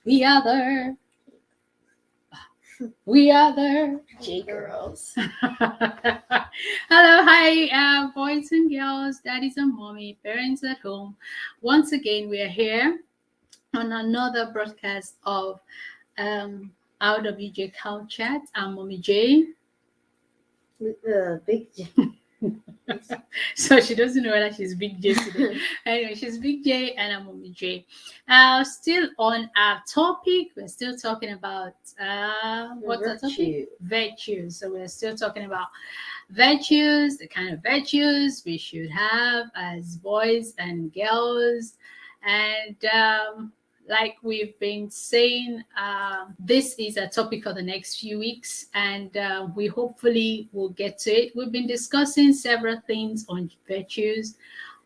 We are the we are the J girls. Hello, hi, boys and girls, daddies and mommy, parents at home. Once again, we are here on another broadcast of RWJ Cow Chat. I'm Mommy J. Big J. So she doesn't know whether she's Big J today. Anyway, she's Big J and I'm Mommy J. Still on our topic, we're still talking about what's the topic? Virtues. So we're still talking about virtues, the kind of virtues we should have as boys and girls. And like we've been saying, this is a topic for the next few weeks, and we hopefully will get to it. We've been discussing several things on virtues,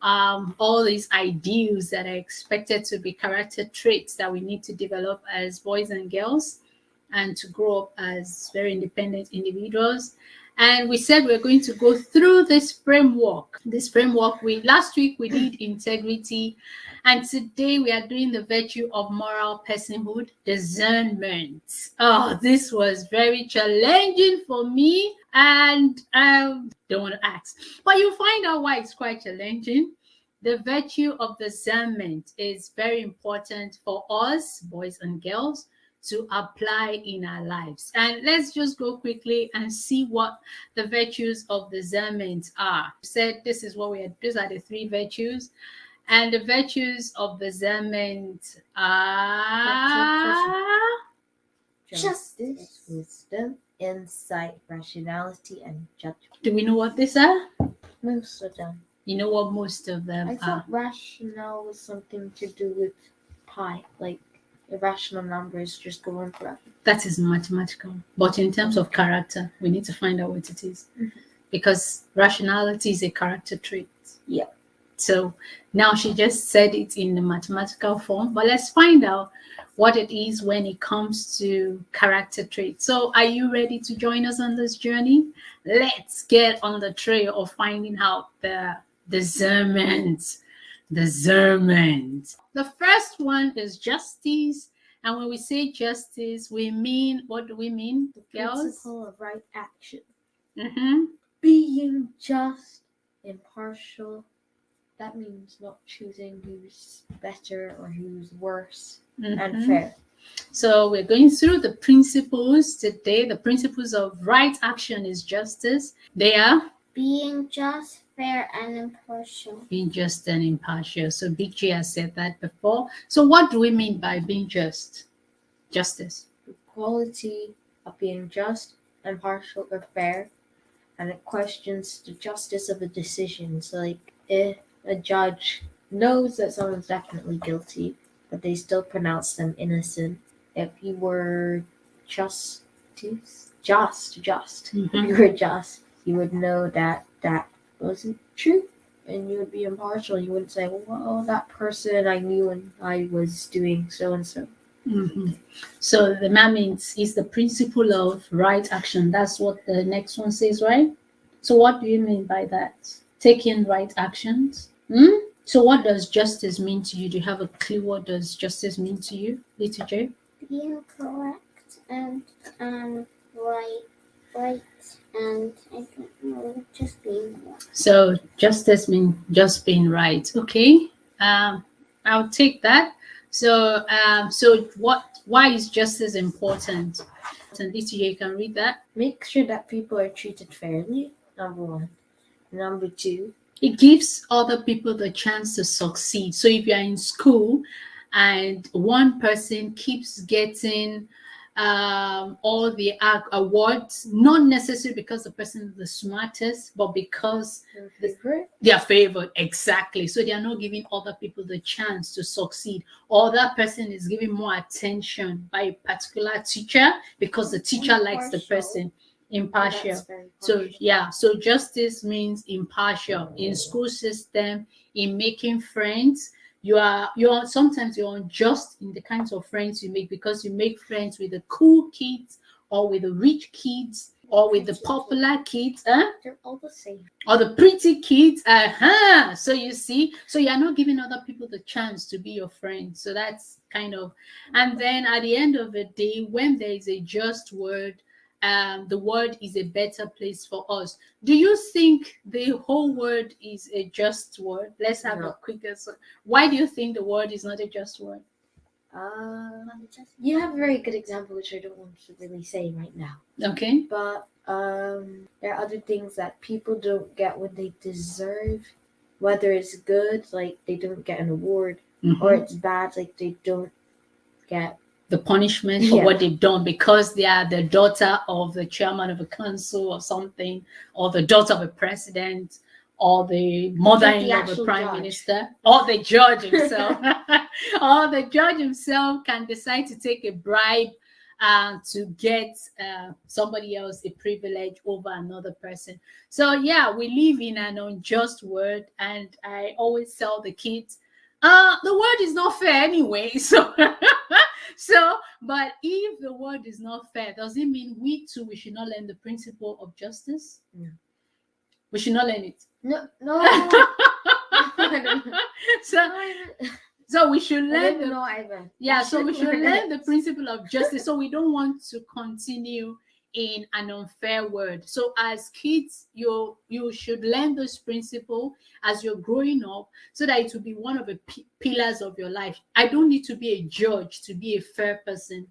all these ideals that are expected to be character traits that we need to develop as boys and girls and to grow up as very independent individuals. And we said we're going to go through this framework. We last week we did integrity, and today we are doing the virtue of moral personhood, discernment. Oh, this was very challenging for me, and I don't want to ask, but you'll find out why it's quite challenging. The virtue of discernment is very important for us, boys and girls, to apply in our lives. And let's just go quickly and see what the virtues of discernment are. Said this is what these are the three virtues. And the virtues of discernment are justice, wisdom, insight, rationality, and judgment. Do we know what these are? Most of them. You know what most of them I are? thought rational was something to do with pi, like irrational numbers just going forever. That is mathematical. But in terms of character, we need to find out what it is. Mm-hmm. Because rationality is a character trait. Yeah. So now she just said it in the mathematical form, but let's find out what it is when it comes to character traits. So are you ready to join us on this journey? Let's get on the trail of finding out the discernment. The first one is justice. And when we say justice, we mean, what do we mean, the girls? Principle of right action. Mm-hmm. Being just, impartial. That means not choosing who's better or who's worse, and fair. So we're going through the principles today. The principles of right action is justice. They are being just, fair, and impartial. Being just and impartial. So Big J has said that before. So what do we mean by being just? Justice. The quality of being just, impartial, or fair, and it questions the justice of a decision. So like if a judge knows that someone's definitely guilty, but they still pronounce them innocent, if you were just, if you were just, you would know that that wasn't true, and you would be impartial. You wouldn't say, well, that person I knew and I was doing so and so. So the man means is the principle of right action. That's what the next one says, right? So what do you mean by that? Taking right actions. So what does justice mean to you? Do you have a clue what does justice mean to you, Little J? Being correct and right, and I don't know, just being right. So justice means just being right. Okay, I'll take that. So why is justice important? And Little J, you can read that. Make sure that people are treated fairly, number one. Number two, it gives other people the chance to succeed. So if you're in school and one person keeps getting all the awards, not necessarily because the person is the smartest, but because they are favored. Exactly. So they are not giving other people the chance to succeed, or that person is giving more attention by a particular teacher because the teacher likes the person. Impartial. So justice means impartial in school system, in making friends. You're sometimes you're unjust in the kinds of friends you make, because you make friends with the cool kids or with the rich kids or with the popular kids. They're all the same. Or the pretty kids. So you see, so you're not giving other people the chance to be your friend. So that's kind of. And then at the end of the day, when there is a just word, the word is a better place for us. Do you think the whole word is a just word? Let's have No. a quick answer. Why do you think the word is not a just word? You have a very good example, which I don't want to really say right now. Okay. But there are other things that people don't get when they deserve. Whether it's good, like they don't get an award, or it's bad, like they don't get the punishment for Yeah. what they've done because they are the daughter of the chairman of a council or something, or the daughter of a president, or the mother-in-law of a actual prime judge. minister, or the judge himself. Or the judge himself can decide to take a bribe to get somebody else a privilege over another person. So yeah, we live in an unjust world, and I always tell the kids, the world is not fair anyway. So but if the world is not fair, does it mean we too we should not learn the principle of justice? No. We should not learn it. No. So we should I learn don't know either. yeah, so we should learn the principle of justice. So we don't want to continue in an unfair world. So as kids, you should learn this principle as you're growing up, so that it will be one of the pillars of your life. I don't need to be a judge to be a fair person.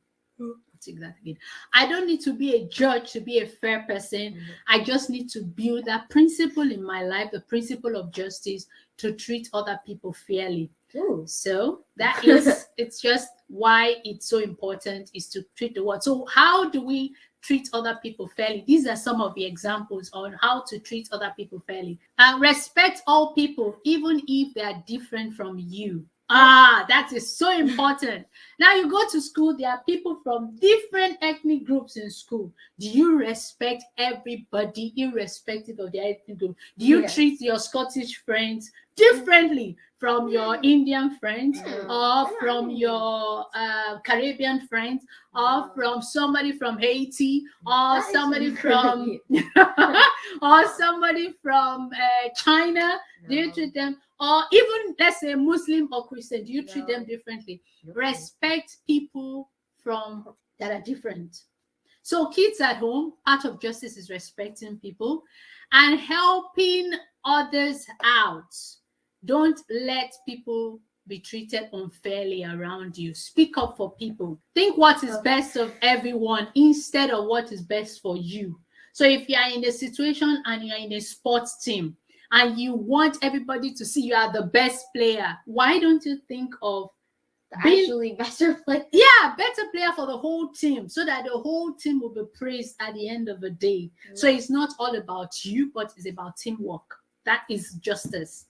Take that again. I don't need to be a judge to be a fair person. I just need to build that principle in my life, the principle of justice, to treat other people fairly. Ooh. So that is, it's just why it's so important is to treat the world. So how do we treat other people fairly? These are some of the examples on how to treat other people fairly. Respect all people, even if they are different from you. That is so important. Now you go to school, there are people from different ethnic groups in school. Do you respect everybody irrespective of their ethnic group? Do you treat your Scottish friends differently from your Indian friends, or from your Caribbean friends, or from somebody from Haiti, or somebody from or somebody from China? Do you treat them, or even let's say Muslim or Christian, do you treat them differently? Respect people from that are different. So kids at home, part of justice is respecting people and helping others out. Don't let people be treated unfairly around you. Speak up for people. Think what is best of everyone instead of what is best for you. So if you are in a situation and you are in a sports team and you want everybody to see you are the best player, why don't you think of actually better player? Yeah, better player for the whole team, so that the whole team will be praised at the end of the day. So it's not all about you, but it's about teamwork. That is justice.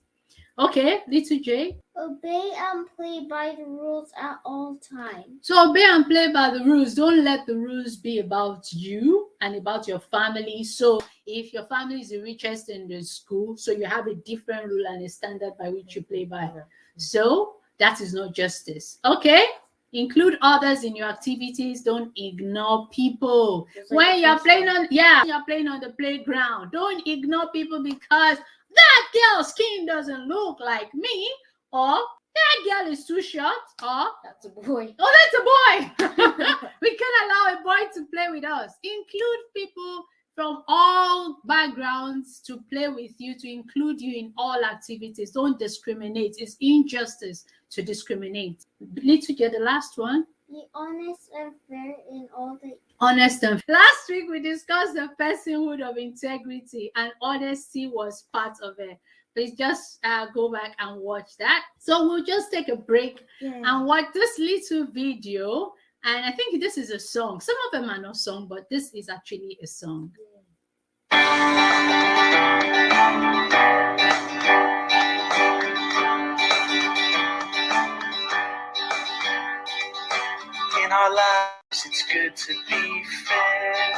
Okay, little J. Obey and play by the rules at all times. So obey and play by the rules. Don't let the rules be about you and about your family. So if your family is the richest in the school, so you have a different rule and a standard by which you play by. So that is not justice. Okay? Include others in your activities. Don't ignore people. When you're playing on you're playing on the playground, don't ignore people because that girl's skin doesn't look like me, or that girl is too short, or That's a boy. oh, that's a boy. We can allow a boy to play with us. Include people from all backgrounds to play with you, to include you in all activities. Don't discriminate. It's injustice to discriminate. Little J, the last one. Be honest and fair in all the Honest and last week we discussed the personhood of integrity, and honesty was part of it. Please just go back and watch that. So we'll just take a break and watch this little video. And I think this is a song. Some of them are not song, but this is actually a song. In our lives, it's good to be fair.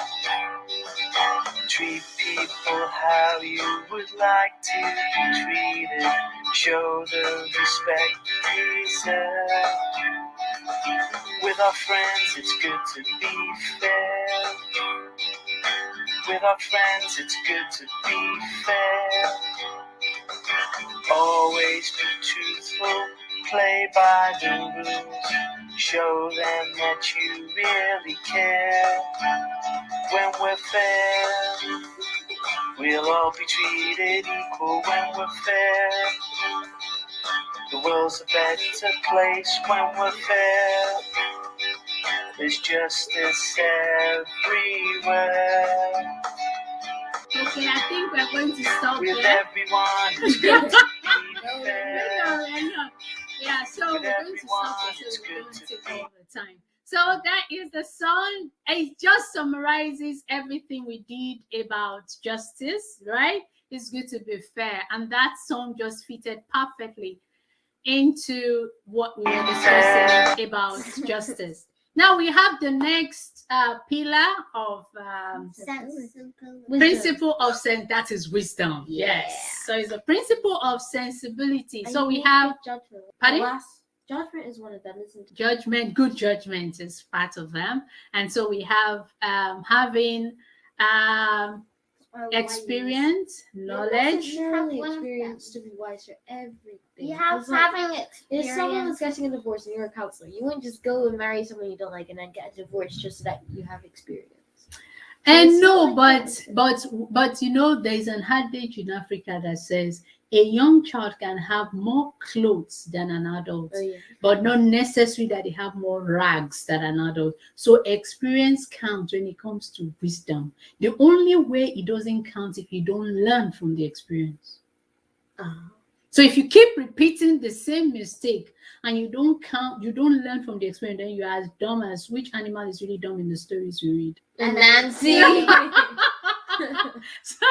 Treat people how you would like to be treated. Show the respect they deserve. With our friends, it's good to be fair. With our friends, it's good to be fair. Always be truthful, play by the rules. Show them that you really care. When we're fair, we'll all be treated equal. When we're fair, the world's a better place. When we're fair, there's justice everywhere. Okay, I think we're going to stop With here. everyone, it's good to be fair. I know. Yeah, so With we're going to everyone, stop it it's so we good don't to take be. all the time. So that is the song. It just summarizes everything we did about justice, right? It's good to be fair. And that song just fitted perfectly into what we were discussing about justice. Now we have the next pillar of Sensibility. principle of sense. That is wisdom. Yes. So it's a principle of sensibility. So we have judgment. Pardon? The last judgment is one of them, isn't it? judgment. Good judgment is part of them, and so we have having experience, knowledge. You don't necessarily Have one of experience to be wise for everything. You have It's like, having if someone was experience. getting a divorce and you're a counselor, you wouldn't just go and marry someone you don't like and then get a divorce just so that you have experience. And It's no, like but you know, there's an adage in Africa that says a young child can have more clothes than an adult, Oh, yeah. but not necessarily that they have more rags than an adult. So experience counts when it comes to wisdom. The only way it doesn't count if you don't learn from the experience. So if you keep repeating the same mistake and you don't learn from the experience, then you're as dumb as which animal is really dumb in the stories you read. And Nancy. So,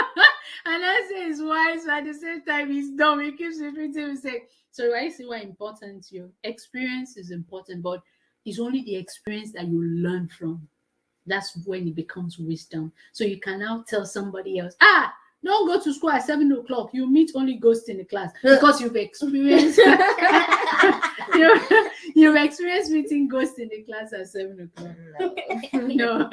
and Nancy is wise, but at the same time he's dumb. He keeps repeating mistake. So I see why important your experience is important, but it's only the experience that you learn from. That's when it becomes wisdom. So you can now tell somebody else, don't go to school at 7 o'clock. You meet only ghosts in the class because you've experienced you've experienced meeting ghosts in the class at 7 o'clock. No.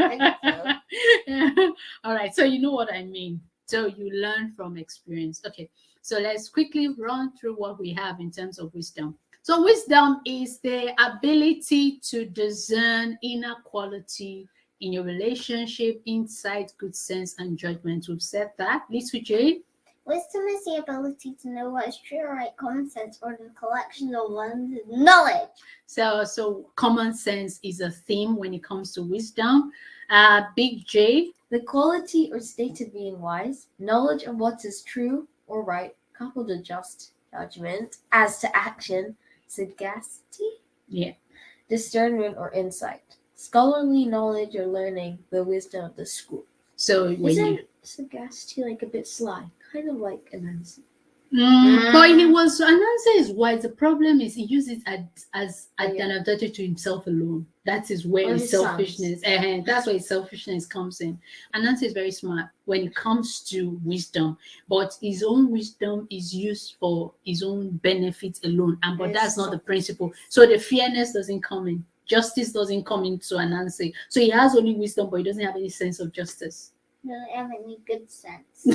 All right. So you know what I mean. So you learn from experience. Okay. So let's quickly run through what we have in terms of wisdom. So wisdom is the ability to discern inner quality in your relationship, insight, good sense, and judgment. We've said that. Lisa J. Wisdom is the ability to know what is true or right. Common sense or the collection of one's knowledge. So common sense is a theme when it comes to wisdom. Big J. The quality or state of being wise, knowledge of what is true or right, coupled with just judgment as to action, sagacity, discernment or insight, scholarly knowledge or learning, the wisdom of the school. So when you Isn't sagacity like a bit sly? Kind of like a Nancy. but he was Anansi is wise. The problem is he uses it as an advantage to himself alone. That is where Or his his selfishness. That's where his selfishness comes in. Anansi is very smart when it comes to wisdom, but his own wisdom is used for his own benefit alone. But that's not the principle. So the fairness doesn't come in. Justice doesn't come into Anansi. So he has only wisdom, but he doesn't have any sense of justice. Doesn't have any good sense.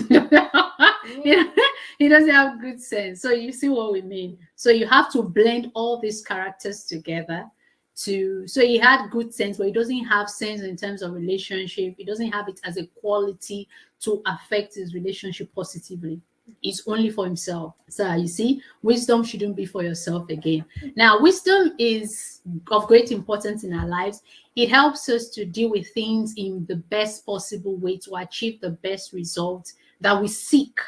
He doesn't have good sense. So you see what we mean. So you have to blend all these characters together so he had good sense, but he doesn't have sense in terms of relationship. He doesn't have it as a quality to affect his relationship positively. It's only for himself. So you see, wisdom shouldn't be for yourself again. Now, wisdom is of great importance in our lives. It helps us to deal with things in the best possible way to achieve the best results that we seek.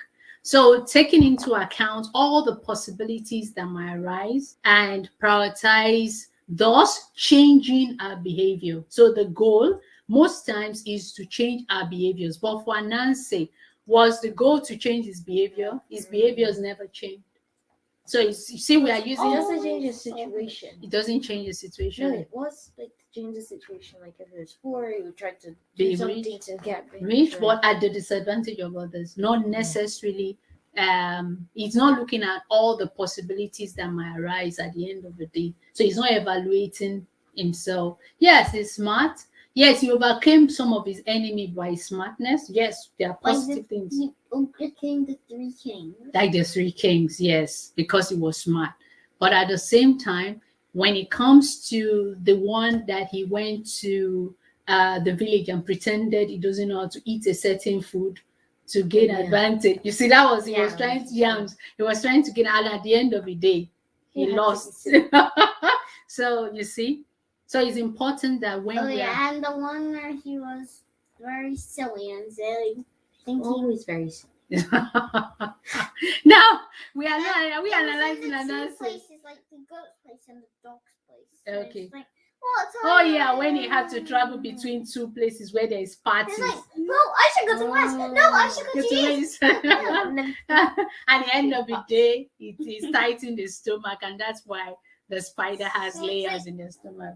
So taking into account all the possibilities that might arise and prioritize, thus changing our behavior. So the goal most times is to change our behaviors. But for Nancy, was the goal to change his behavior? His behavior has never changed. So you see, we are using. It doesn't change the situation. It doesn't change the situation. No, it was like to change the situation. Like if it was poor, he would try to Be do something to get rich, but at the disadvantage of others. Not necessarily. He's not looking at all the possibilities that might arise at the end of the day. So he's not evaluating himself. Yes, he's smart. Yes, he overcame some of his enemy by his smartness. Yes, there are positive things. He overcame the three kings. Like the three kings, yes, because he was smart. But at the same time, when it comes to the one that he went to the village and pretended he doesn't know how to eat a certain food to gain advantage. You see, that was he was trying to he was trying to gain, and at the end of the day, he lost. So you see, so it's important that when we are and the one where he was very silly and silly. I think he was very silly. now we are not we analyzing analysis. Places like the goat place and the dog's place. So Okay. Like, oh yeah, when he had to travel between two places where there is parties. Like, no, I should go to west. No, I should go to east. At the end of the day, it is tight in the stomach, and that's why the spider has layers in the stomach.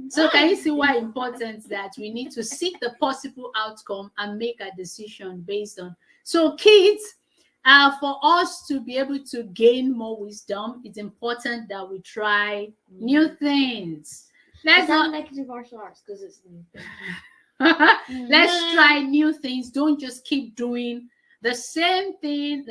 So can you see why important that we need to seek the possible outcome and make a decision based on. So kids, for us to be able to gain more wisdom, it's important that we try new things. Let's not negative martial arts because it's new. Let's try new things. Don't just keep doing the same thing,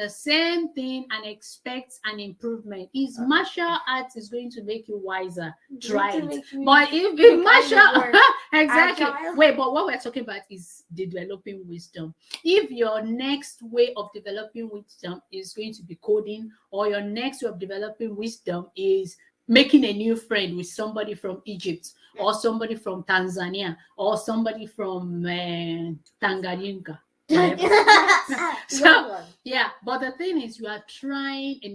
and expect an improvement. Is martial arts is going to make you wiser? Try it. But if martial exactly. Wait, but what we're talking about is developing wisdom. If your next way of developing wisdom is going to be coding, or your next way of developing wisdom is making a new friend with somebody from Egypt, or somebody from Tanzania, or somebody from Tanganyika. So yeah, but the thing is, you are trying a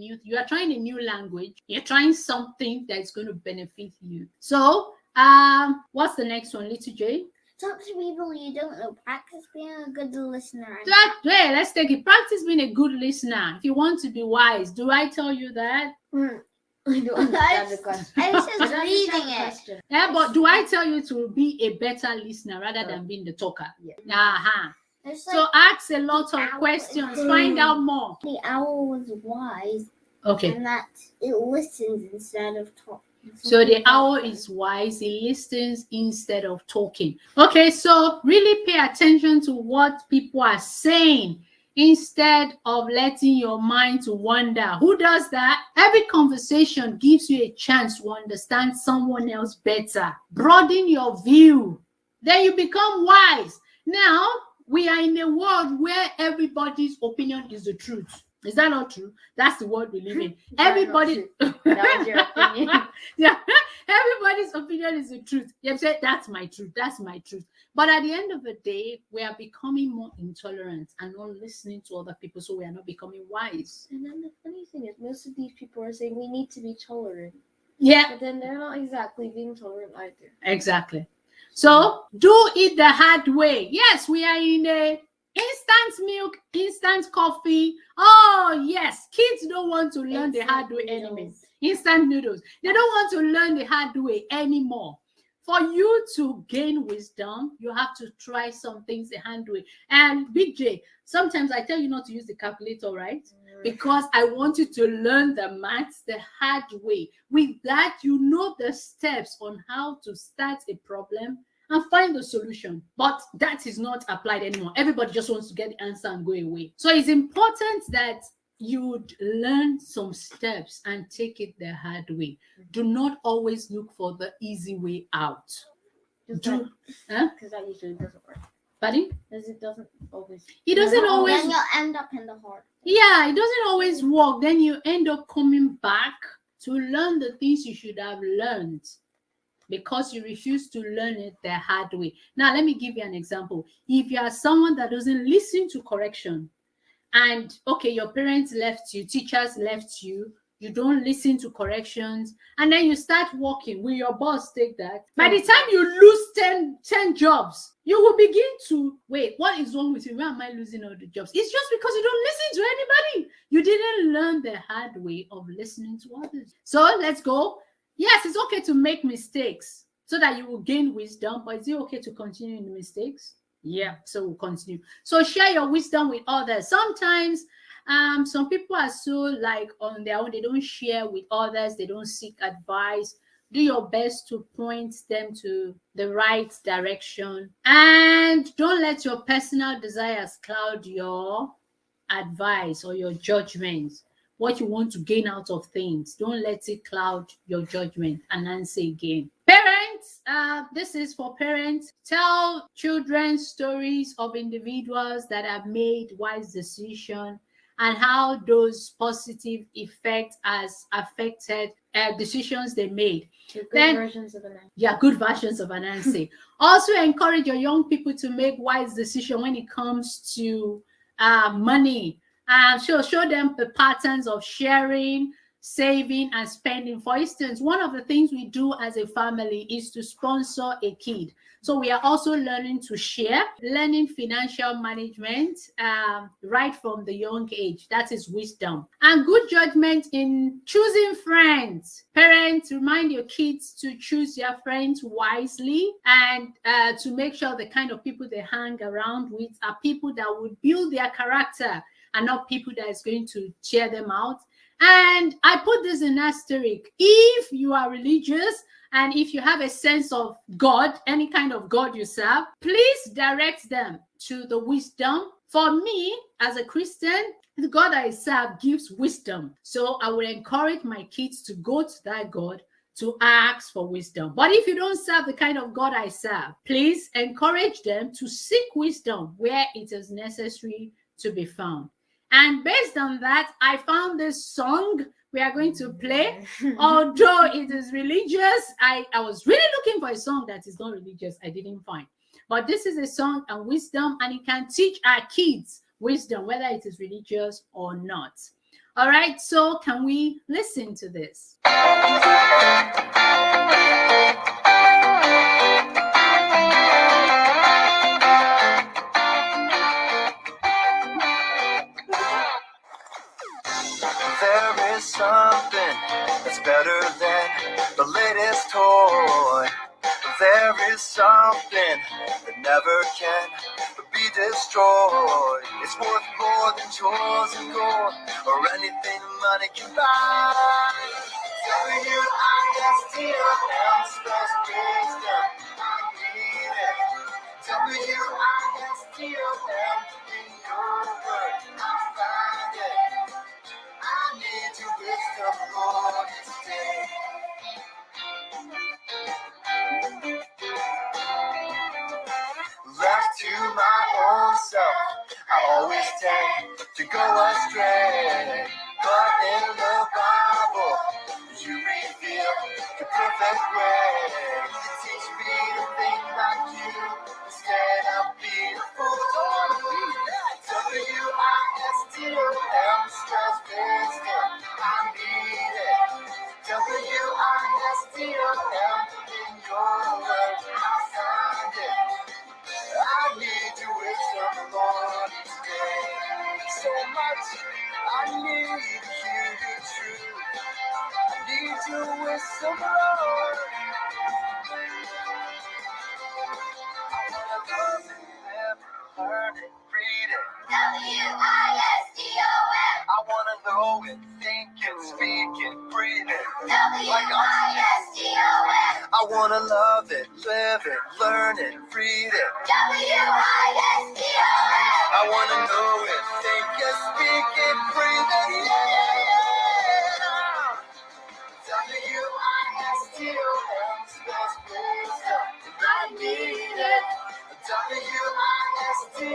new language. You're trying something that's going to benefit you. So what's the next one, little J? Talk to people you don't know. Practice being a good listener. Let's take it. Practice being a good listener. If you want to be wise, do I tell you that? I don't understand the question. I was just reading it. Yeah, but do I tell you to be a better listener rather than being the talker? Yeah. So ask a lot of questions. Find out more. The owl was wise. Okay. And that it listens instead of talking. So the owl is wise. He listens instead of talking. Okay, so really pay attention to what people are saying instead of letting your mind to wander. Who does that? Every conversation gives you a chance to understand someone else better. Broaden your view. Then you become wise. Now, we are in a world where everybody's opinion is the truth. Is that not true? That's the world we live in. Everybody, that was your opinion. Yeah, everybody's opinion is the truth. You have said that's my truth. That's my truth. But at the end of the day, we are becoming more intolerant and not listening to other people, so we are not becoming wise. And then the funny thing is, most of these people are saying we need to be tolerant. Yeah. But then they're not exactly being tolerant either. Exactly. So do it the hard way. Yes, we are in a instant milk, instant coffee. Oh, yes. Kids don't want to learn the hard way anymore. Instant noodles. They don't want to learn the hard way anymore. For you to gain wisdom, you have to try some things the hard way. And Big J, sometimes I tell you not to use the calculator, right? Because I want you to learn the maths the hard way. With that, you know the steps on how to start a problem and find the solution. But that is not applied anymore. Everybody just wants to get the answer and go away. So it's important that you would learn some steps and take it the hard way. Do not always look for the easy way out. Because that usually doesn't work. Pardon? Because it doesn't always. It doesn't always. Then you'll end up in the hard. Yeah, it doesn't always work. Then you end up coming back to learn the things you should have learned because you refuse to learn it the hard way. Now, let me give you an example. If you are someone that doesn't listen to correction, and okay, your parents left you, teachers left you, you don't listen to corrections, and then you start working, will your boss take that? By the time you lose 10 jobs, you will begin to, wait, what is wrong with you? Why am I losing all the jobs? It's just because you don't listen to anybody. You didn't learn the hard way of listening to others. So let's go. Yes, it's okay to make mistakes so that you will gain wisdom, but is it okay to continue in the mistakes? Yeah, so we'll continue. So share your wisdom with others. Sometimes some people are so like on their own, they don't share with others, they don't seek advice. Do your best to point them to the right direction, and don't let your personal desires cloud your advice or your judgments. what you want to gain out of things. Don't let it cloud your judgment. And Nancy again. Parents, this is for parents. Tell children stories of individuals that have made wise decisions and how those positive effects has affected decisions they made. Good Then, versions of an yeah, good versions of Anansi. Also encourage your young people to make wise decisions when it comes to money. Show them the patterns of sharing, saving, and spending. For instance, one of the things we do as a family is to sponsor a kid. So we are also learning to share, learning financial management right from the young age. That is wisdom. And good judgment in choosing friends. Parents, remind your kids to choose their friends wisely and to make sure the kind of people they hang around with are people that would build their character and not people that is going to cheer them out. And I put this in asterisk. If you are religious and if you have a sense of God, any kind of God you serve, please direct them to the wisdom. For me, as a Christian, the God I serve gives wisdom. So I will encourage my kids to go to that God to ask for wisdom. But if you don't serve the kind of God I serve, please encourage them to seek wisdom where it is necessary to be found. And based on that, I found this song we are going to play. Although it is religious, I was really looking for a song that is not religious. I didn't find. But this is a song on wisdom, and it can teach our kids wisdom, whether it is religious or not. All right, so can we listen to this? There is something that's better than the latest toy. There is something that never can be destroyed. It's worth more than jewels and gold or anything money can buy. W-I-S-T-O-M spells wisdom. I need it. W-I-S-T-O-M in your word. I'll find it. I need your wisdom, Lord, today. Left to my own self, I always tend to go astray. But in the Bible, you reveal the perfect way. You teach me to think like you instead of being a fool. W-I-S-T-O-M spells wisdom. I need it. W-I-S-T-O-M in your word. I'll find it. I need your wisdom, Lord, today. So much I need to hear your truth. I need your wisdom, Lord. I wanna love it, live, learn it, read it. W-I-S-D-O-M. I wanna know it, think it, speak it, breathe it. W-I-S-D-O-M. I wanna love it, live it, learn it, read it. W-I-S-D-O-M. I wanna know it, think it, speak it, breathe it. Yeah. W-I-S-T-O-M spells wisdom, and I need it. W-I-S-T-O-M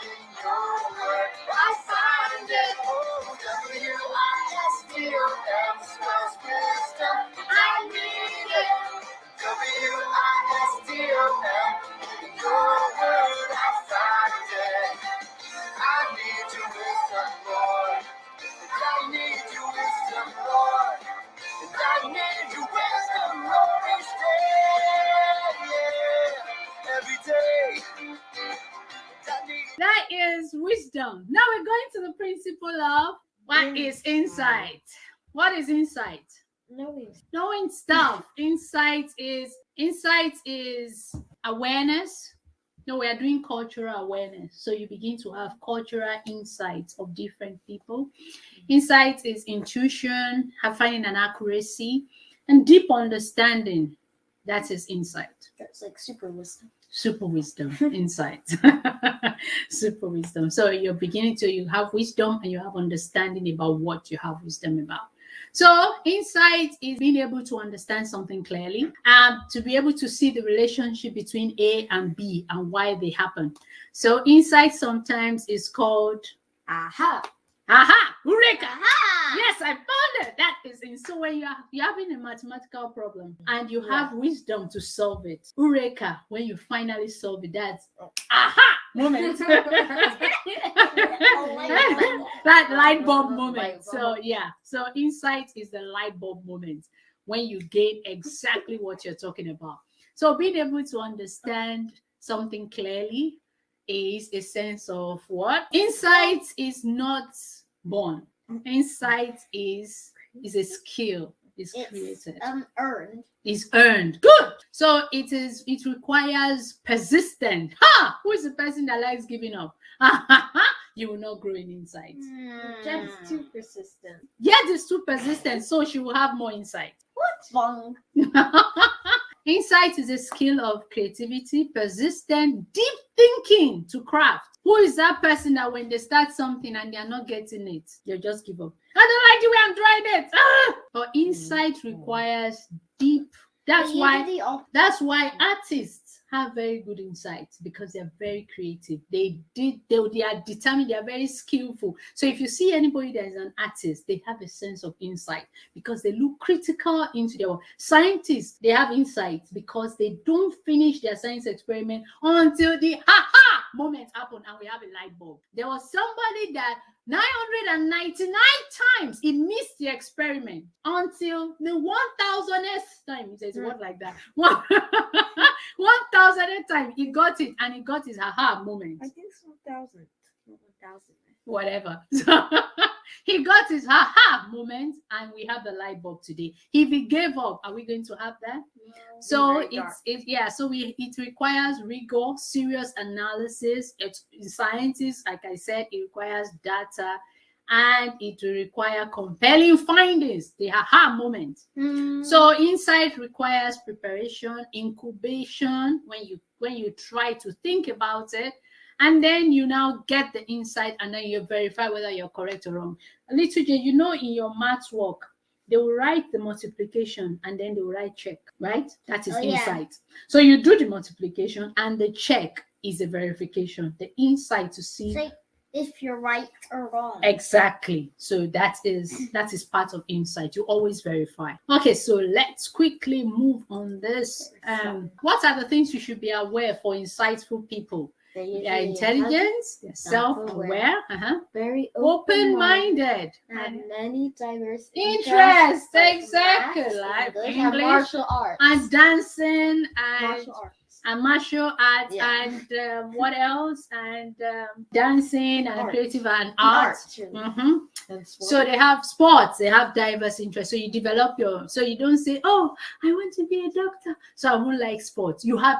in your word, I find it. Oh, W-I-S-T-O-M spells wisdom, and I need it. W-I-S-T-O-M in your word, I find it. I need your wisdom, Lord, and I need your wisdom, Lord, and I need your wisdom, Lord, each day, yeah, every day. That is wisdom. Now we're going to the principle of what is insight. What is insight? Knowing stuff. Insight is awareness. No, we are doing cultural awareness. So you begin to have cultural insights of different people. Insight is intuition, finding an accuracy, and deep understanding That is insight. That's like super wisdom. Super wisdom, insight. Super wisdom. So you're beginning to, you have wisdom and you have understanding about what you have wisdom about. So insight is being able to understand something clearly, to be able to see the relationship between A and B and why they happen. So insight sometimes is called Aha. aha, eureka. Aha! Yes, I found it. That is in. So when you're having a mathematical problem and you have wisdom to solve it, eureka, when you finally solve it, that's aha moment. That light bulb moment. So yeah, so insight is the light bulb moment when you gain exactly what you're talking about. So being able to understand something clearly is a sense of what? Insight is not born. Insight is a skill. It's created. Earned. Is earned. Good. So it requires persistent. Ha! Who is the person that likes giving up? You will not grow in insight. Jen's too persistent. Yet is too persistent, so she will have more insight. What's wrong? Insight is a skill of creativity, persistent, deep thinking to craft. Who is that person that when they start something and they are not getting it, they just give up? I don't like the way I'm trying it. But insight requires deep. That's why artists have very good insight, because they're very creative. They are determined, they are very skillful. So if you see anybody that is an artist, they have a sense of insight because they look critical into their work. Scientists, they have insight because they don't finish their science experiment until the moment happened and we have a light bulb. There was somebody that 999 times he missed the experiment until the 1000th time. He says what like that. 1000th time he got it, and he got his aha moment. I think it's 1000. 1000. Whatever. So he got his aha moment, and we have the light bulb today. If he gave up, are we going to have that? No. So it requires rigor, serious analysis. Scientists, like I said, it requires data, and it will require compelling findings, the aha moment. So insight requires preparation, incubation, when you try to think about it, and then you now get the insight, and then you verify whether you're correct or wrong. Little J, in your maths work, they will write the multiplication and then they will write check, right? That is insight. So you do the multiplication and the check is the verification, the insight to see if you're right or wrong. Exactly. So that is part of insight. You always verify. Okay, so let's quickly move on this. What are the things you should be aware for insightful people? They're intelligent, they're self-aware, very open-minded, and many diverse interests. Exactly, like like English, martial arts, and dancing, and martial arts. And martial arts, and what else? And dancing and creative and art. So they have sports, they have diverse interests. So you develop so you don't say, oh, I want to be a doctor, so I won't like sports. You have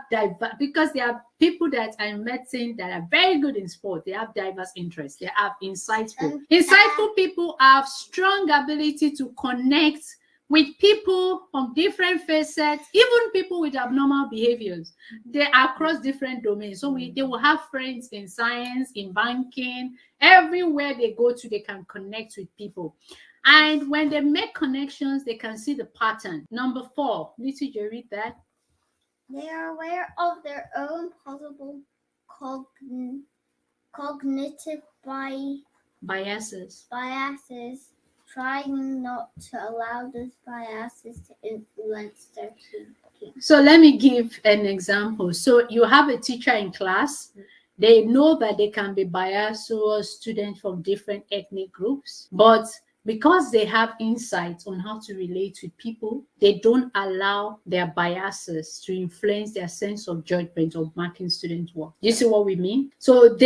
because there are people that are in medicine that are very good in sport. They have diverse interests. They have insightful. Insightful people have strong ability to connect with people from different facets, even people with abnormal behaviors. They are across different domains. So they will have friends in science, in banking, everywhere they go to, they can connect with people. And when they make connections, they can see the pattern. Number 4, little J, read that. They are aware of their own possible cognitive biases, trying not to allow those biases to influence their thinking. So let me give an example. So you have a teacher in class. They know that they can be biased towards students from different ethnic groups, but because they have insights on how to relate with people, they don't allow their biases to influence their sense of judgment of marking students' work. You see what we mean? So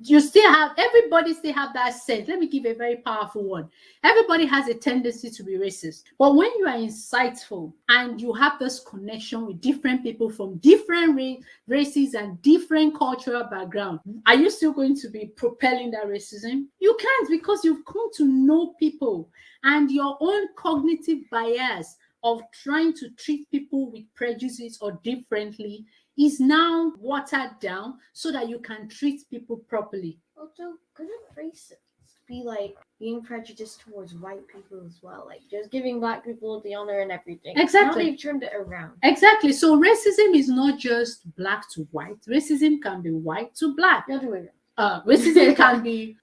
you still have, everybody still have that sense. Let me give a very powerful one. Everybody has a tendency to be racist. But when you are insightful and you have this connection with different people from different races and different cultural background, are you still going to be propelling that racism? You can't, because you've come to know people, and your own cognitive bias of trying to treat people with prejudice or differently is now watered down so that you can treat people properly. Also, couldn't racists be like being prejudiced towards white people as well? Like just giving black people the honor and everything. Exactly. Now they've turned it around. Exactly. So racism is not just black to white. Racism can be white to black. The other way around. Racism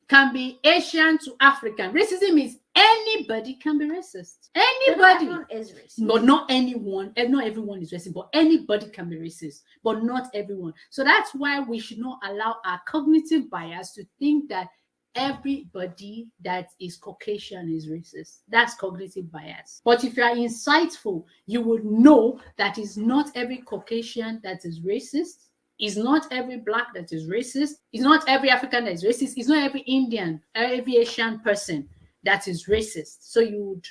can be Asian to African. Racism is anybody can be racist. Anybody. Everyone is racist. But not anyone. Not everyone is racist, but anybody can be racist, but not everyone. So that's why we should not allow our cognitive bias to think that everybody that is Caucasian is racist. That's cognitive bias. But if you are insightful, you would know that it's not every Caucasian that is racist. It's not every black that is racist. It's not every African that is racist. It's not every Indian, every Asian person that is racist. So you would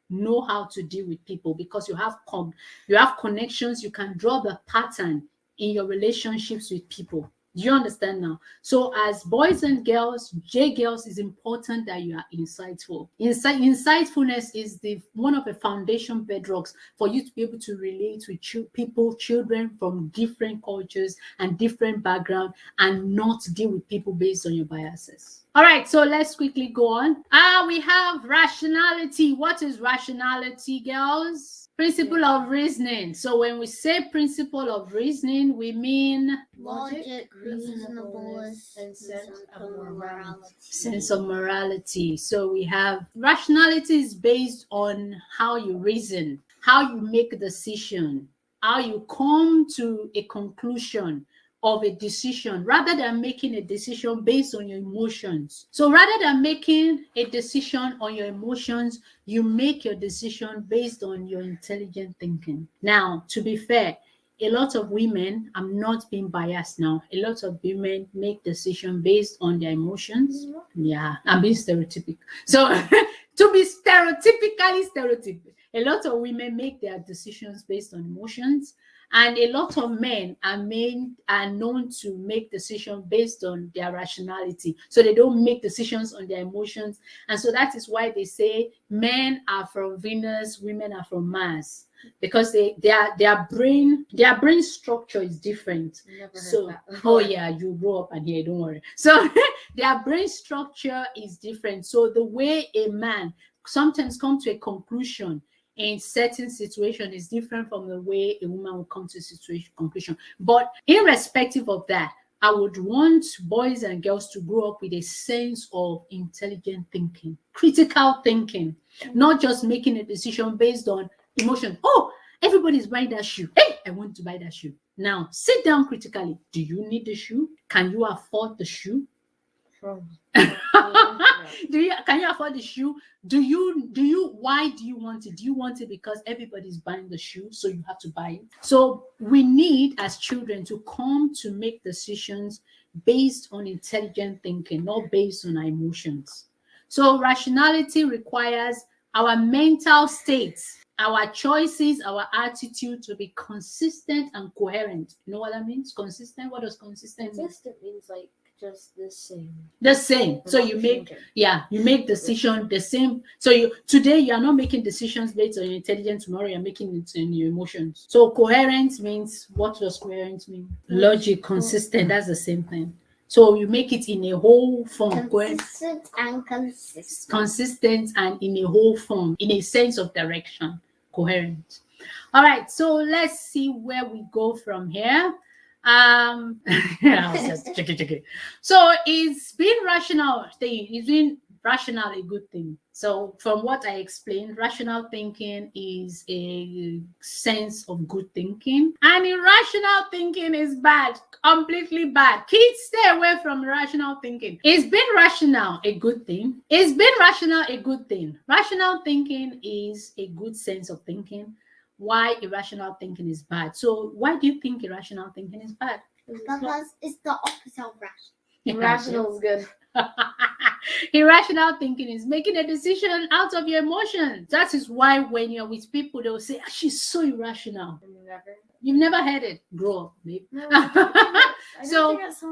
know how to deal with people because you have connections. You can draw the pattern in your relationships with people. Do you understand now? So as boys and girls, J girls, is important that you are insightful. Insightfulness is one of the foundation bedrocks for you to be able to relate with children from different cultures and different backgrounds and not deal with people based on your biases. All right, so let's quickly go on. We have rationality. What is rationality, girls? Principle of reasoning. So when we say principle of reasoning, we mean Logic, reasonableness, and sense of morality. Sense of morality. So we have rationality is based on how you reason, how you make a decision, how you come to a conclusion of a decision rather than making a decision based on your emotions. So rather than making a decision on your emotions, you make your decision based on your intelligent thinking. Now, to be fair, a lot of women, I'm not being biased now, a lot of women make decisions based on their emotions. Yeah, I'm being stereotypical. So to be stereotypical, a lot of women make their decisions based on emotions. And a lot of men are known to make decisions based on their rationality. So they don't make decisions on their emotions. And so that is why they say men are from Venus, women are from Mars. Because their brain structure is different. Never heard So that. oh yeah, you grow up and hear, don't worry. So their brain structure is different. So the way a man sometimes comes to a conclusion in certain situation is different from the way a woman will come to a conclusion. But irrespective of that, I would want boys and girls to grow up with a sense of intelligent thinking, critical thinking, not just making a decision based on emotion. Oh, everybody's buying that shoe. Hey, I want to buy that shoe. Now, sit down critically. Do you need the shoe? Can you afford the shoe? Can you afford the shoe? Why do you want it? Do you want it because everybody's buying the shoe, so you have to buy it? So we need as children to come to make decisions based on intelligent thinking, not based on our emotions. So rationality requires our mental states, our choices, our attitude to be consistent and coherent. You know what that means? Consistent? What does consistent mean? Consistent means like just the same. The same. So you make decision the same. So today you are not making decisions based on your intelligence. Tomorrow you're making it in your emotions. So coherent means, what does coherent mean? Logic, consistent. That's the same thing. So you make it in a whole form. consistent and consistent. Consistent and in a whole form, in a sense of direction. Coherent. All right. So let's see where we go from here. So is being rational a good thing? So from what I explained, rational thinking is a sense of good thinking, and irrational thinking is bad, completely bad. Kids, stay away from rational thinking. Is being rational a good thing? Is being rational a good thing? Rational thinking is a good sense of thinking. Why irrational thinking is bad? So why do you think irrational thinking is bad? Because it's the opposite of rational. Irrational is good. Irrational thinking is making a decision out of your emotions. That is why when you're with people, they'll say, she's so irrational. You've never heard it. Grow up, babe. No, I don't think that's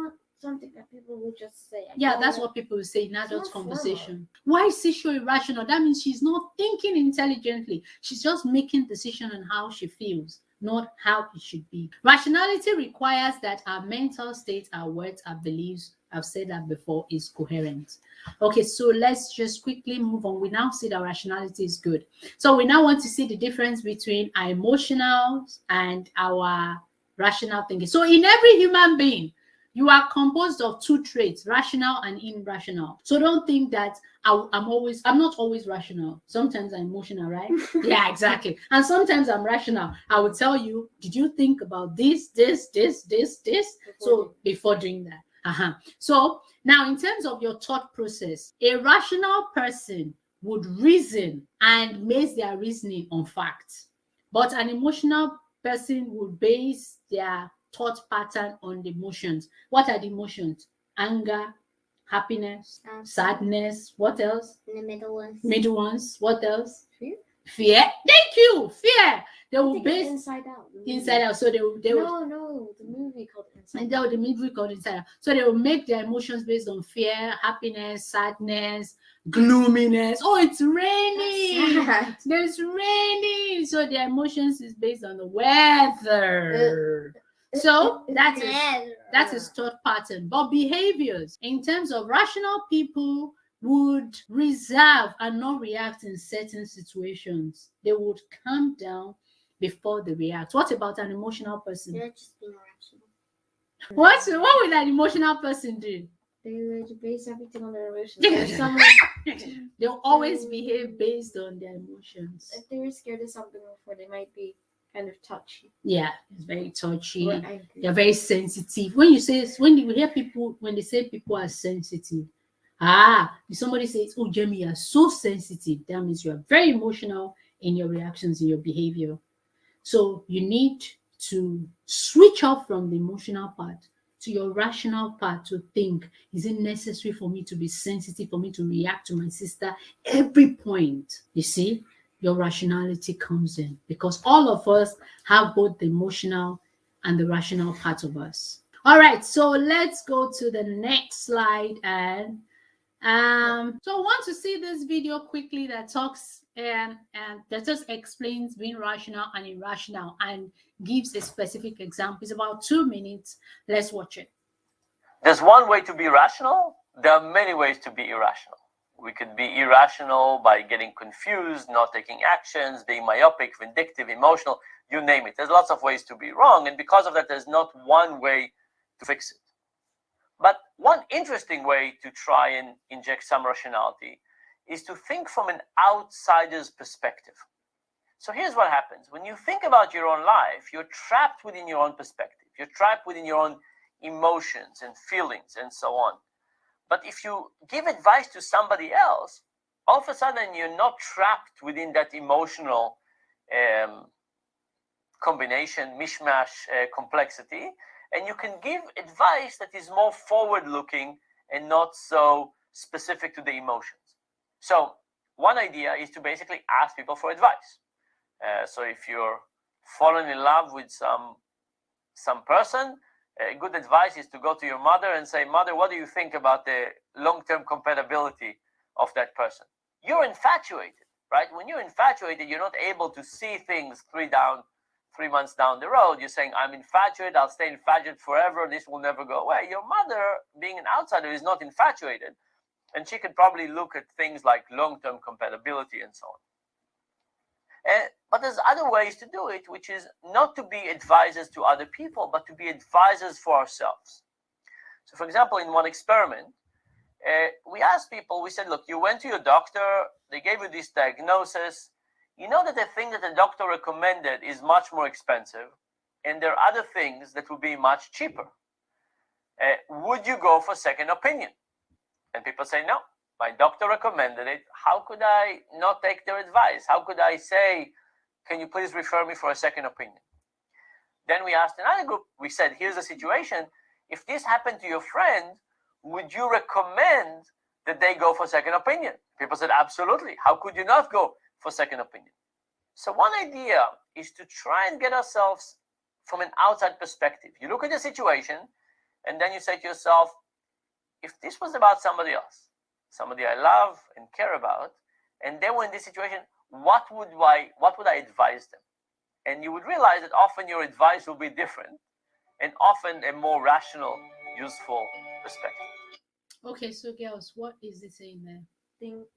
something that people would just say. Yeah, that's what people will say in It's adult more conversation. Why is she so irrational? That means she's not thinking intelligently. She's just making decision on how she feels, not how it should be. Rationality requires that our mental state, our words, our beliefs, I've said that before, is coherent. Okay, so let's just quickly move on. We now see that rationality is good. So we now want to see the difference between our emotional and our rational thinking. So in every human being, you are composed of two traits, rational and irrational. So don't think that I'm not always rational. Sometimes I'm emotional, right? Yeah, exactly. And sometimes I'm rational. I will tell you, did you think about this? So before doing that. So now in terms of your thought process, a rational person would reason and base their reasoning on facts. But an emotional person would base their thought pattern on the emotions. What are the emotions? Anger, happiness, sadness. What else? In the middle ones. Middle ones. What else? Fear? Fear. Thank you. Fear. They will base Inside Out. Inside Out. So they will No, the movie called Inside and that would the movie called Inside Out. So they will make their emotions based on fear, happiness, sadness, gloominess. Oh, it's raining. Sad. There's raining. So their emotions is based on the weather. So that is thought pattern. But behaviors, in terms of rational people, would reserve and not react in certain situations. They would calm down before they react. What about an emotional person? They're just being rational. What would an emotional person do? They would base everything on their emotions. Yeah. If someone, They'll always behave based on their emotions. if they were scared of something before, they might be kind of touchy. Yeah, it's very touchy. Or angry. They're very sensitive. When you hear people, when they say people are sensitive, if somebody says, "Oh, Jamie, you're so sensitive," that means you are very emotional in your reactions, in your behavior. So you need to switch off from the emotional part to your rational part to think, is it necessary for me to be sensitive, for me to react to my sister every point? You see, your rationality comes in because all of us have both the emotional and the rational part of us. All right, so let's go to the next slide. And so I want to see this video quickly that talks and that just explains being rational and irrational and gives a specific example. It's about 2 minutes. Let's watch it. There's one way to be rational. There are many ways to be irrational. We could be irrational by getting confused, not taking actions, being myopic, vindictive, emotional, you name it. There's lots of ways to be wrong, and because of that, there's not one way to fix it. But one interesting way to try and inject some rationality is to think from an outsider's perspective. So here's what happens. When you think about your own life, you're trapped within your own perspective. You're trapped within your own emotions and feelings and so on. But if you give advice to somebody else, all of a sudden you're not trapped within that emotional combination, mishmash, complexity, and you can give advice that is more forward-looking and not so specific to the emotions. So one idea is to basically ask people for advice. So if you're fallen in love with some person, good advice is to go to your mother and say, "Mother, what do you think about the long-term compatibility of that person?" You're infatuated, right? When you're infatuated, you're not able to see things 3 months down the road. You're saying, "I'm infatuated, I'll stay infatuated forever, this will never go away." Your mother, being an outsider, is not infatuated, and she could probably look at things like long-term compatibility and so on. But there's other ways to do it, which is not to be advisors to other people, but to be advisors for ourselves. So for example, in one experiment, we asked people, we said, look, you went to your doctor, they gave you this diagnosis. You know that the thing that the doctor recommended is much more expensive, and there are other things that will be much cheaper. Would you go for second opinion? And people say, no, my doctor recommended it. How could I not take their advice? How could I say, can you please refer me for a second opinion? Then we asked another group, we said, here's the situation. If this happened to your friend, would you recommend that they go for second opinion? People said, absolutely. How could you not go for second opinion? So one idea is to try and get ourselves from an outside perspective. You look at the situation And then you say to yourself, if this was about somebody else, somebody I love and care about, and they were in this situation, what would I advise them? And you would realize that often your advice will be different and often a more rational, useful perspective. Okay, so girls, what is it saying there? Think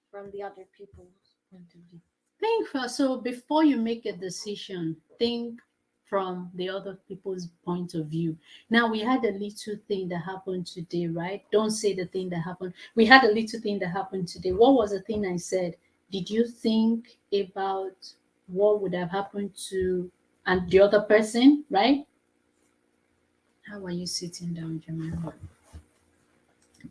from the other people's point of view. Think first. So before you make a decision, think from the other people's point of view. Now we had a little thing that happened today, right? Don't say the thing that happened. We had a little thing that happened today. What was the thing I said? Did you think about what would have happened to and the other person, right? How are you sitting down, Jamila?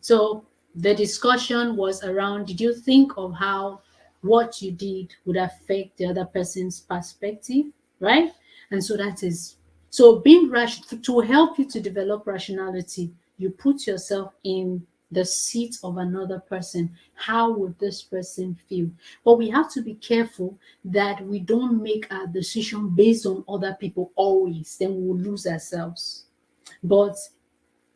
So the discussion was around, did you think of how what you did would affect the other person's perspective, right? And so that is, so being rational, to help you to develop rationality, you put yourself in the seat of another person. How would this person feel? But we have to be careful that we don't make our decision based on other people always, then we will lose ourselves. But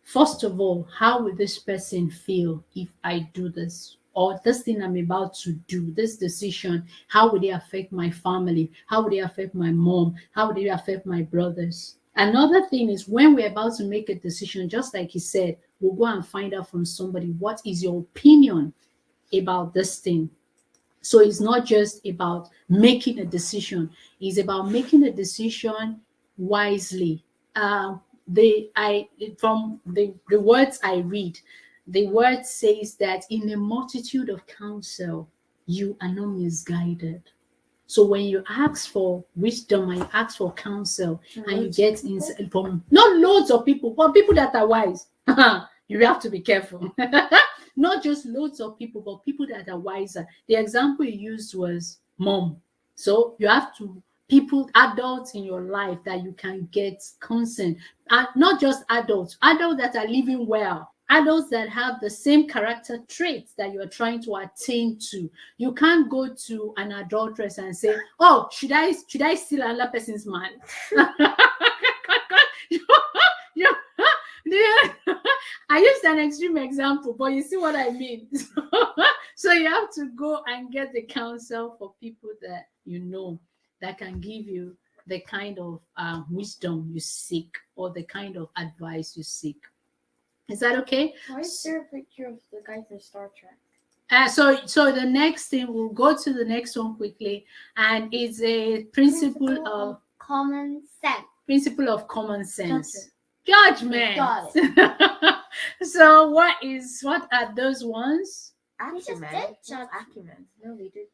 first of all, how will this person feel if I do this? Or this thing I'm about to do, this decision, how would it affect my family? How would it affect my mom? How would it affect my brothers? Another thing is when we're about to make a decision, just like he said, we'll go and find out from somebody, what is your opinion about this thing? So it's not just about making a decision, it's about making a decision wisely. From the words I read, the word says that in a multitude of counsel, you are not misguided. So when you ask for wisdom and you ask for counsel, and you get from not loads of people, but people that are wise, you have to be careful. Not just loads of people, but people that are wiser. The example you used was mom. So you have to people, adults in your life that you can get consent, and not just adults that are living well, adults that have the same character traits that you are trying to attain to. You can't go to an adulteress and say, oh, should I steal another person's man? I used an extreme example, but you see what I mean. So you have to go and get the counsel for people that you know that can give you the kind of wisdom you seek or the kind of advice you seek. Is that okay? Why is there a picture of the guy from Star Trek? So the next thing, we'll go to the next one quickly, and it's a principle of common sense. Principle of common sense. Judgment. Got it. So what are those ones? Acumen. did Acumen. No, we did.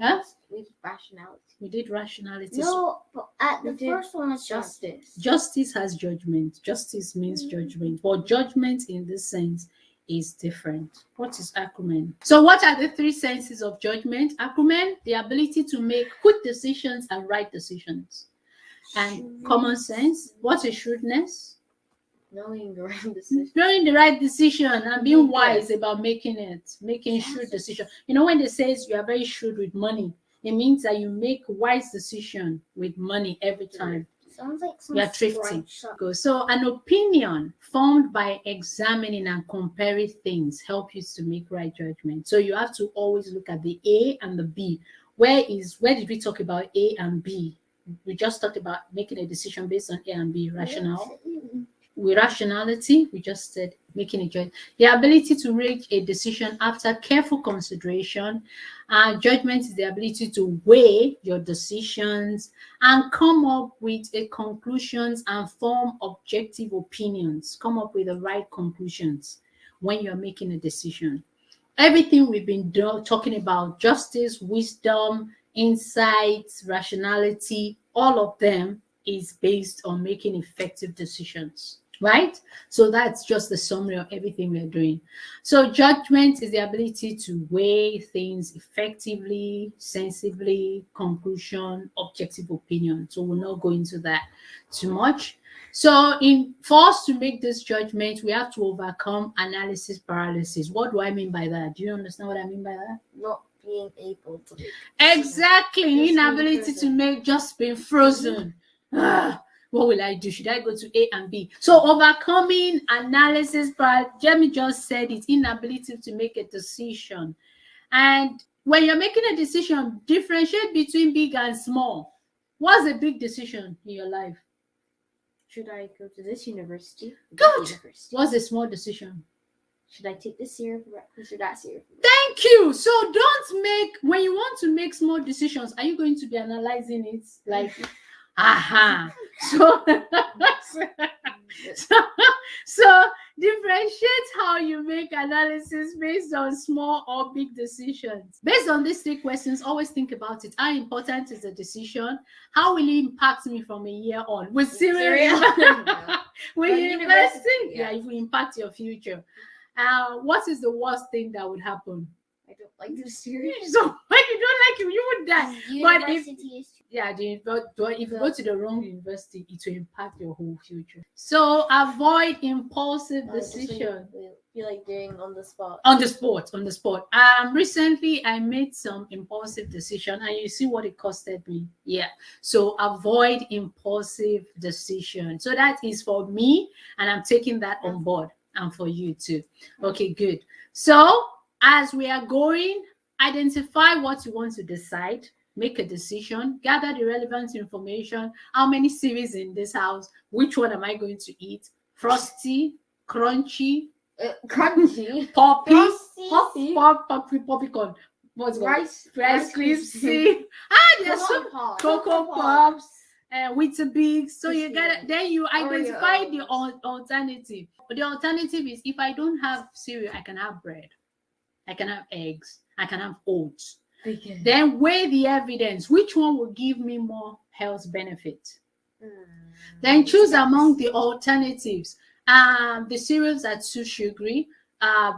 Huh? We did rationality. We did rationality. No, but the We did first one was Justice. Justice has judgment. Justice means judgment. But judgment in this sense is different. What is acumen? So what are the three senses of judgment? Acumen, the ability to make quick decisions and right decisions. And common sense, what is shrewdness? Knowing the right decision. Knowing the right decision and being wise about making shrewd decision. You know, when they say you are very shrewd with money, it means that you make wise decision with money every time. Sounds like some You are thrifty. scratch. So an opinion formed by examining and comparing things help you to make right judgment. So you have to always look at the A and the B. Where did we talk about A and B? We just talked about making a decision based on A and B, rational. With rationality, we just said making a judgment. The ability to make a decision after careful consideration. Judgment is the ability to weigh your decisions and come up with a conclusions and form objective opinions. Come up with the right conclusions when you're making a decision. Everything we've been talking about, justice, wisdom, insights, rationality, all of them is based on making effective decisions, right? So that's just the summary of everything we're doing. So judgment is the ability to weigh things effectively, sensibly, conclusion, objective opinion. So we'll not go into that too much. So for us to make this judgment, we have to overcome analysis paralysis. What do I mean by that? Do you understand what I mean by that? Not being able to. Exactly. Just Inability being to make, just being frozen. What will I do? Should I go to A and B? So overcoming analysis, but Jamie just said it's inability to make a decision. And when you're making a decision, differentiate between big and small. What's a big decision in your life? Should I go to this university? or Good. that university? What's a small decision? Should I take this cereal for breakfast or that cereal for breakfast? Thank you. So don't make, when you want to make small decisions, are you going to be analyzing it like, aha? So differentiate how you make analysis based on small or big decisions. Based on these 3 questions, always think about it. How important is the decision? How will it impact me from a year on? With cereal. Yeah. When you're investing, Yeah. it will impact your future. What is the worst thing that would happen? I don't like this cereal. So when you don't like it, you would die. But if University is if you go to the wrong university, it will impact your whole future. So avoid impulsive decision. You like doing on the spot. On the spot. Recently I made some impulsive decision, and you see what it costed me. Yeah. So avoid impulsive decision. So that is for me, and I'm taking that on board, and for you too. Okay, good. So as we are going, identify what you want to decide, make a decision, gather the relevant information. How many series in this house? Which one am I going to eat? Frosty, crunchy, Crunchy. poppy, Frosty. popcorn. What's it called? Rice Rice Krispies. Krispies. There's some Cocoa Pops, Weetabix. So you get, then you identify the alternative. But the alternative is, if I don't have cereal, I can have bread, I can have eggs, I can have oats. Then weigh the evidence. Which one will give me more health benefit? Then choose among the alternatives. The cereals are too sugary.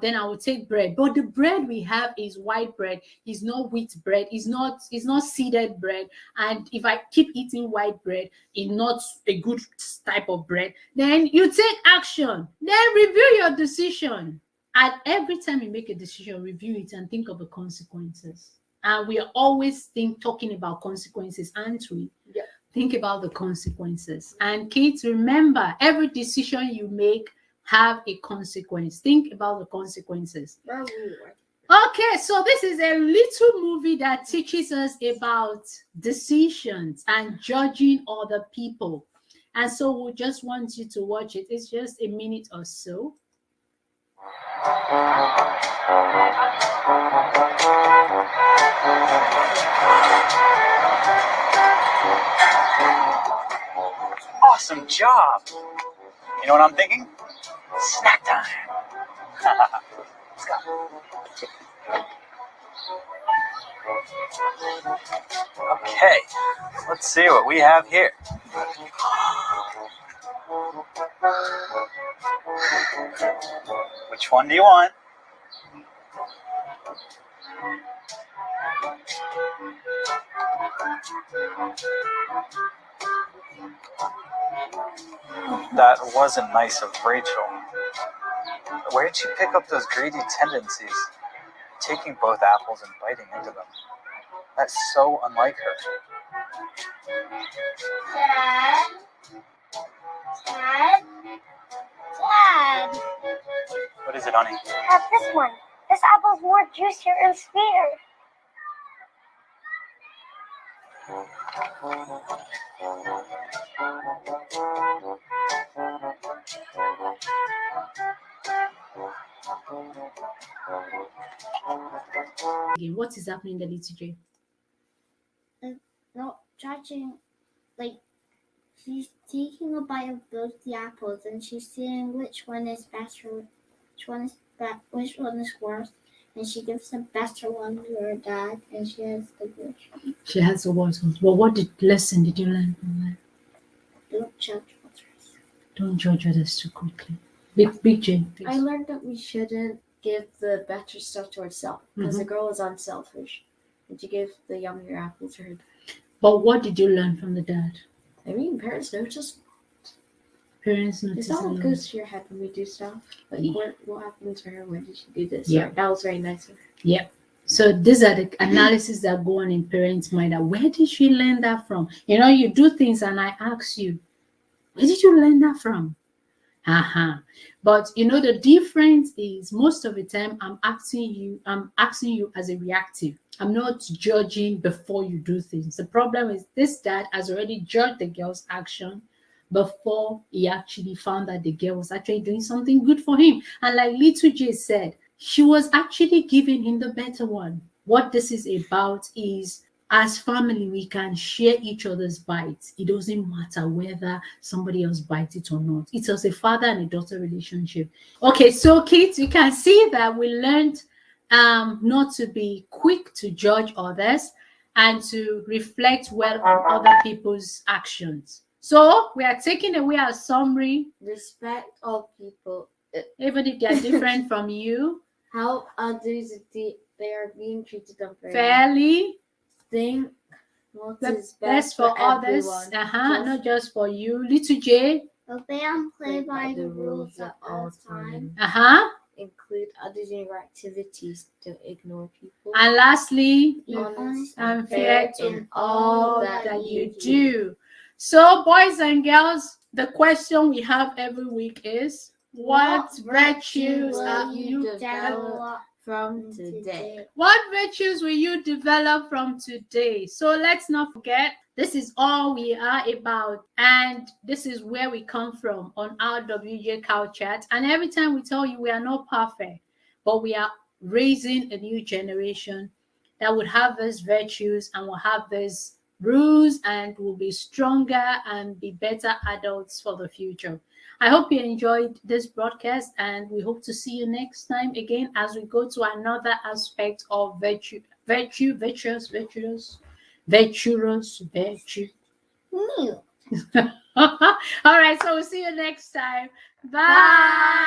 Then I will take bread. But the bread we have is white bread. It's not wheat bread. It's not seeded bread. And if I keep eating white bread, it's not a good type of bread. Then you take action. Then review your decision. And every time you make a decision, review it and think of the consequences. And we are always talking about consequences, aren't we? Yeah. Think about the consequences. And kids, remember, every decision you make have a consequence. Think about the consequences. Okay, so this is a little movie that teaches us about decisions and judging other people. And so we just want you to watch it. It's just a minute or so. Awesome job. You know what I'm thinking? Snack time. Let's go. Okay, let's see what we have here. Which one do you want? That wasn't nice of Rachel. Where did she pick up those greedy tendencies? Taking both apples and biting into them. That's so unlike her. Dad. Dad. Dad. What is it, honey? Have this one. This apple's more juicier and sweeter. What is happening in the little J? Not judging, like, she's taking a bite of both the apples and she's seeing which one is better, which one is worse, and she gives the better one to her dad, and she has the worst one. She has the worst one. Well, what lesson did you learn from that? Don't judge others. Don't judge others too quickly. Big J, please. I learned that we shouldn't give the better stuff to ourselves because the girl is unselfish. And she gave the yummier apple to her dad. But what did you learn from the dad? I mean, parents notice. Parents notice. It's not what goes to your head when we do stuff. Like, what happened to her? Why did she do this? Yeah. That was very nice of her. Yep. So these are the analysis that go on in parents' mind. Where did she learn that from? You know, you do things and I ask you, Where did you learn that from? But you know, the difference is most of the time I'm asking you as a reactive. I'm not judging before you do things. The problem is this dad has already judged the girl's action before he actually found that the girl was actually doing something good for him. And like Little J said, she was actually giving him the better one. What this is about is, as family, we can share each other's bites. It doesn't matter whether somebody else bites it or not. It's as a father and a daughter relationship. Okay, so kids, you can see that we learned not to be quick to judge others and to reflect well on other people's actions. So we are taking away our summary. Respect all people. Even if they are different from you. Help others if they are being treated unfairly. Fairly. Think what The is best for others. everyone. Not just for you. Little J. Obey and play by the rules at all times. Include others in your activities. Don't ignore people. And lastly, Be honest honest and fair in all that you do. do. So, boys and girls, the question we have every week is, what virtues are you develop from today? What virtues will you develop from today? So let's not forget, this is all we are about, and this is where we come from on our WJ Cow Chat. And every time we tell you we are not perfect, but we are raising a new generation that would have these virtues and will have these rules and will be stronger and be better adults for the future. I hope you enjoyed this broadcast, and we hope to see you next time again as we go to another aspect of virtue. New. All right, so we'll see you next time. Bye. Bye.